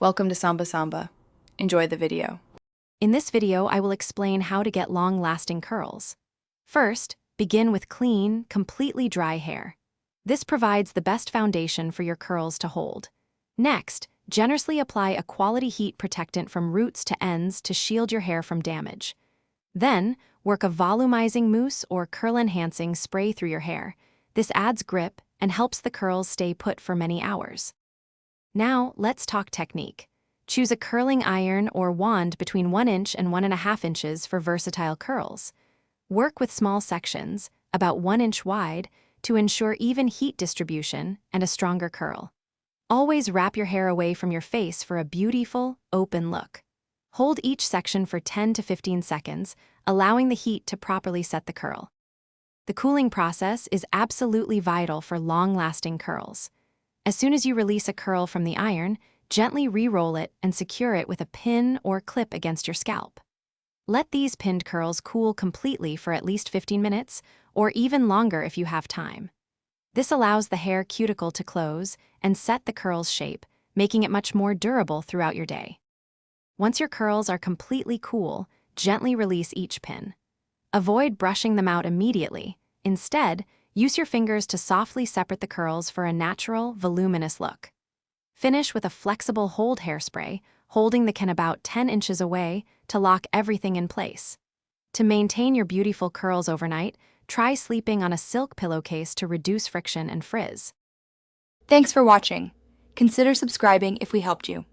Welcome to Samba Samba. Enjoy the video. In this video, I will explain how to get long-lasting curls. First, begin with clean, completely dry hair. This provides the best foundation for your curls to hold. Next, generously apply a quality heat protectant from roots to ends to shield your hair from damage. Then, work a volumizing mousse or curl-enhancing spray through your hair. This adds grip and helps the curls stay put for many hours. Now, let's talk technique. Choose a curling iron or wand between 1 inch and 1.5 inches for versatile curls. Work with small sections, about 1 inch wide, to ensure even heat distribution and a stronger curl. Always wrap your hair away from your face for a beautiful, open look. Hold each section for 10 to 15 seconds, allowing the heat to properly set the curl. The cooling process is absolutely vital for long-lasting curls. As soon as you release a curl from the iron, gently re-roll it and secure it with a pin or clip against your scalp. Let these pinned curls cool completely for at least 15 minutes, or even longer if you have time. This allows the hair cuticle to close and set the curl's shape, making it much more durable throughout your day. Once your curls are completely cool, gently release each pin. Avoid brushing them out immediately. Instead, use your fingers to softly separate the curls for a natural, voluminous look. Finish with a flexible hold hairspray, holding the can about 10 inches away to lock everything in place. To maintain your beautiful curls overnight, try sleeping on a silk pillowcase to reduce friction and frizz. Thanks for watching. Consider subscribing if we helped you.